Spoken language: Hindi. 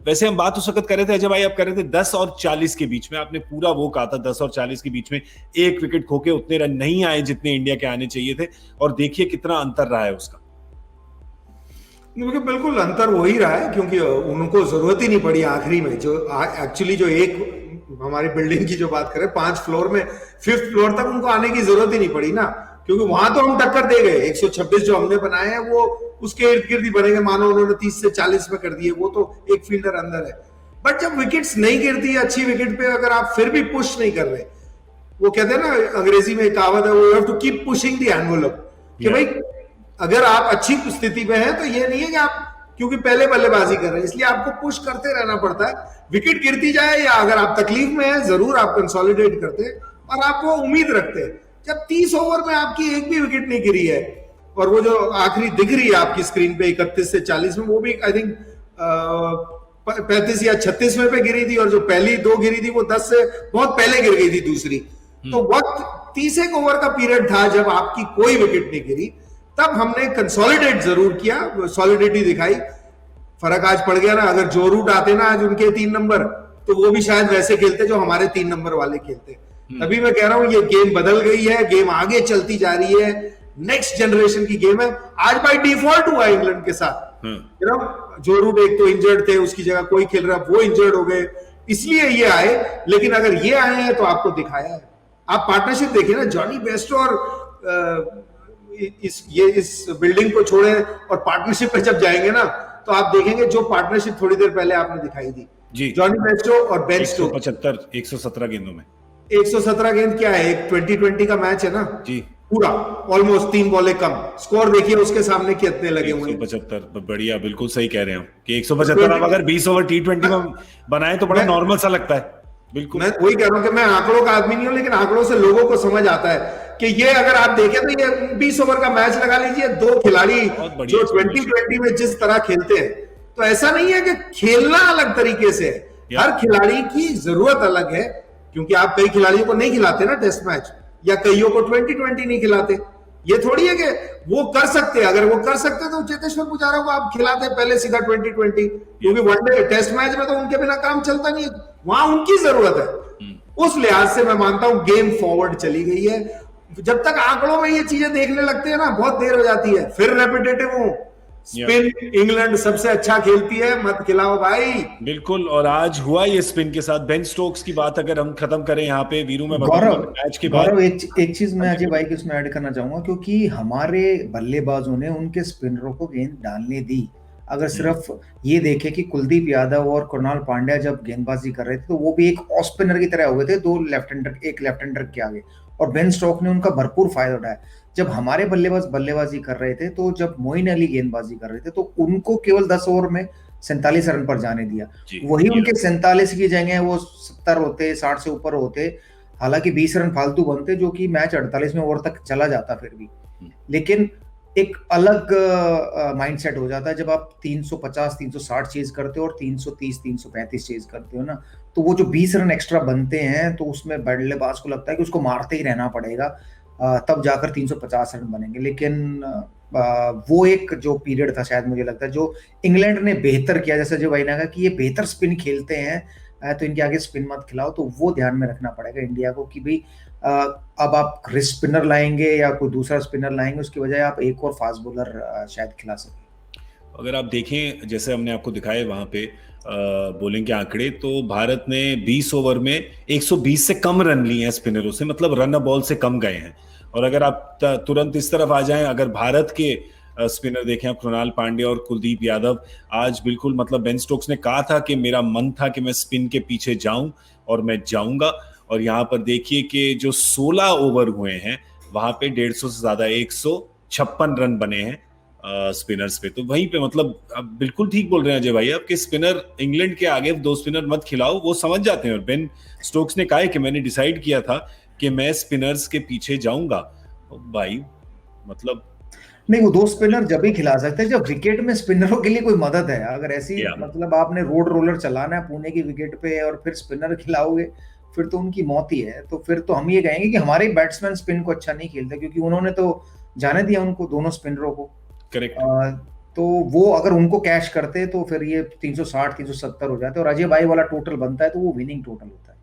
वैसे हम बात उस वक्त कर रहे थे अजय भाई, आप कर रहे थे 10 और 40 के बीच में, आपने पूरा वो कहा था 10 और 40 के बीच में एक विकेट खोके उतने रन नहीं आए जितने इंडिया के आने चाहिए थे, और देखिए कितना अंतर रहा है उसका। क्योंकि बिल्कुल अंतर हो ही रहा है, क्योंकि उनको जरूरत ही नहीं पड़ी आखिरी में। जो एक्चुअली जो एक हमारी बिल्डिंग की जो बात करें 5 फ्लोर में 5th फ्लोर तक उनको आने की जरूरत ही नहीं पड़ी ना, क्योंकि वहां तो हम टक्कर दे गए। 126 जो हमने बनाए हैं वो उसके इर्द गिर्द ही बनेंगे, मानो उन्होंने 30 से 40 में कर दिए, वो तो एक फील्डर अंदर है। बट जब विकेट्स नहीं गिरती अच्छी विकेट पे, अगर आप फिर भी पुश नहीं कर रहे, वो कहते हैं ना अंग्रेजी में एक कहावत है, वो have to keep pushing the envelope, कि भाई अगर आप अच्छी स्थिति में हैं तो ये नहीं है कि आप क्योंकि पहले बल्लेबाजी कर रहे हैं इसलिए आपको पुश करते रहना पड़ता है। विकेट गिरती जाए या अगर आप तकलीफ में हैं, जरूर आप कंसोलिडेट करते हैं और आप वो उम्मीद रखते हैं। जब 30 ओवर में आपकी एक भी विकेट नहीं गिरी है, और वो जो आखिरी दिख रही है आपकी स्क्रीन पे 31 से 40 में, वो भी आई थिंक 35 या 36 में पे गिरी थी, और जो पहली 2 गिरी थी वो 10 से बहुत पहले गिर गई थी दूसरी। तो वक्त 30 ओवर का पीरियड था जब आपकी कोई विकेट नहीं गिरी, तब हमने कंसोलिडेट जरूर किया, सॉलिडिटी दिखाई। फर्क आज पड़ गया ना, अगर जो रूट आते ना आज उनके 3 नंबर, तो वो भी शायद वैसे खेलते जो हमारे 3 नंबर वाले खेलते। तभी मैं कह रहा हूं ये गेम बदल गई है, गेम आगे चलती जा रही है, नेक्स्ट जनरेशन की गेम है। आज बाय डिफॉल्ट हुआ इंग्लैंड के साथ, जो रूट एक तो इंजर्ड थे, उसकी जगह कोई खेल रहा, वो इंजर्ड हो गए, इसलिए ये आए। लेकिन अगर ये आए हैं तो आपको दिखाया है। आप पार्टनरशिप देखिए ना, जॉनी बेस्टो और इस बिल्डिंग को छोड़े और पार्टनरशिप पे जब जाएंगे ना, तो आप देखेंगे जो पार्टनरशिप थोड़ी देर पहले आपने दिखाई थी जी, जॉनी बेस्टो और बेन स्टोक्स। 175 117 गेंदों में 117 गेंद क्या है, एक 2020 का मैच है ना जी, पूरा ऑलमोस्ट 3 बॉलें कम। स्कोर देखिए उसके सामने कितने लगे हुए हैं। 175, बढ़िया, बिल्कुल सही कह रहे हो कि 175 आप अगर 20 ओवर T20 में बनाए तो बड़ा नॉर्मल सा लगता है। बिल्कुल, मैं वही कह रहा हूं कि मैं आंकड़ों का आदमी नहीं हूं, लेकिन आंकड़ों से लोगों को समझ आता है कि ये अगर आप देखें तो ये 20 ओवर का मैच लगा लीजिए, 2 खिलाड़ी जो 2020 में जिस तरह खेलते हैं, तो ऐसा नहीं है कि खेलना अलग तरीके से है, हर खिलाड़ी की जरूरत अलग है। क्योंकि आप कई खिलाड़ियों को नहीं खिलाते ना टेस्ट मैच, या कईयों को 2020 नहीं खिलाते। ये थोड़ी है कि वो कर सकते हैं, अगर वो कर सकते तो चेतेश्वर पुजारा को आप खिलाते पहले सीधा 2020, क्योंकि वनडे टेस्ट मैच में तो उनके बिना काम चलता नहीं है, वहां उनकी जरूरत है। उस लिहाज से मैं मानता हूं गेम फॉरवर्ड चली गई है। जब तक आंकड़ों में ये चीजें देखने लगते हैं ना, बहुत देर हो जाती है, फिर रेपिटेटिव हूं। स्पिन इंग्लैंड सबसे अच्छा खेलती है, मत खिलाओ भाई। बिल्कुल, और आज हुआ ये स्पिन के साथ। बेन स्टोक्स की बात अगर हम खत्म करें यहाँ पे, वीरू में मैच के बाद एक चीज मैं अजय भाई की उसमें ऐड करना चाहूंगा, क्योंकि हमारे बल्लेबाजों ने उनके स्पिनरों को गेंद डालने दी। अगर सिर्फ ये देखे कि कुलदीप यादव और कृणाल पांड्या जब गेंदबाजी कर रहे थे तो वो भी एक ऑफ स्पिनर की तरह हुए थे, 2 लेफ्ट हैंडर, एक लेफ्ट हैंडर के आगे, और बेन स्टोक्स ने उनका भरपूर फायदा उठाया। जब हमारे बल्लेबाज बल्लेबाजी कर रहे थे, तो जब मोइन अली गेंदबाजी कर रहे थे, तो उनको केवल 10 ओवर में 47 रन पर जाने दिया। वही उनके 47 की जगह वो 70 होते, 60 से ऊपर होते, हालांकि 20 रन फालतू बनते, जो कि मैच 48वें ओवर तक चला जाता फिर भी। लेकिन एक अलग माइंडसेट हो जाता है जब आप 350 360 चेज करते हो और 330 335 चेज करते हो ना, तो वो जो 20 रन एक्स्ट्रा बनते हैं, तो उसमें बल्लेबाज को लगता है कि उसको मारते ही रहना पड़ेगा, तब जाकर 350 रन बनेंगे। लेकिन वो एक जो पीरियड था, शायद मुझे लगता है जो इंग्लैंड ने बेहतर किया, जैसे जो भाई ने कहा कि ये बेहतर स्पिन खेलते हैं, तो इनके आगे स्पिन मत खिलाओ, तो वो ध्यान में रखना पड़ेगा इंडिया को कि भाई अब आप रिस्ट स्पिनर लाएंगे या कोई दूसरा स्पिनर लाएंगे, उसकी बजाय आप एक और फास्ट बॉलर शायद खिला सकें। अगर आप देखें, जैसे हमने आपको दिखाए वहां पे बॉलिंग के आंकड़े, तो भारत ने 20 ओवर में 120 से कम रन लिए हैं स्पिनरों से, मतलब रन बॉल से कम गए हैं। और अगर आप तुरंत इस तरफ आ जाएं, अगर भारत के स्पिनर देखें आप, कृणाल पांड्या और कुलदीप यादव, आज बिल्कुल मतलब बेन स्टोक्स ने कहा था कि मेरा मन था कि मैं स्पिन के पीछे जाऊं और मैं जाऊंगा। और यहाँ पर देखिए कि जो 16 ओवर हुए हैं वहां पे 150 से ज्यादा 156 रन बने हैं स्पिनर्स पे। तो वहीं पे मतलब अब बिल्कुल ठीक बोल रहे हैं अजय भाई, आप कि स्पिनर इंग्लैंड के आगे 2 स्पिनर मत खिलाओ, वो समझ जाते हैं। और बेन स्टोक्स ने कहा है कि मैंने डिसाइड किया था कि मैं स्पिनर्स के पीछे जाऊंगा। भाई मतलब नहीं, वो 2 स्पिनर जब ही खिला सकते हैं जब विकेट में स्पिनरों के लिए कोई मदद है। अगर ऐसी मतलब आपने रोड रोलर चलाना है पुणे की विकेट पे और फिर स्पिनर खिलाओगे, फिर तो उनकी मौत ही है। तो फिर तो हम ये कहेंगे कि हमारे बैट्समैन स्पिन को अच्छा नहीं खेलते, क्योंकि उन्होंने तो जाने दिया उनको, दोनों स्पिनरों को। करेक्ट। तो वो अगर उनको कैश करते तो फिर ये 360 370 हो जाते, और अजय भाई वाला टोटल बनता है तो वो विनिंग टोटल होता है।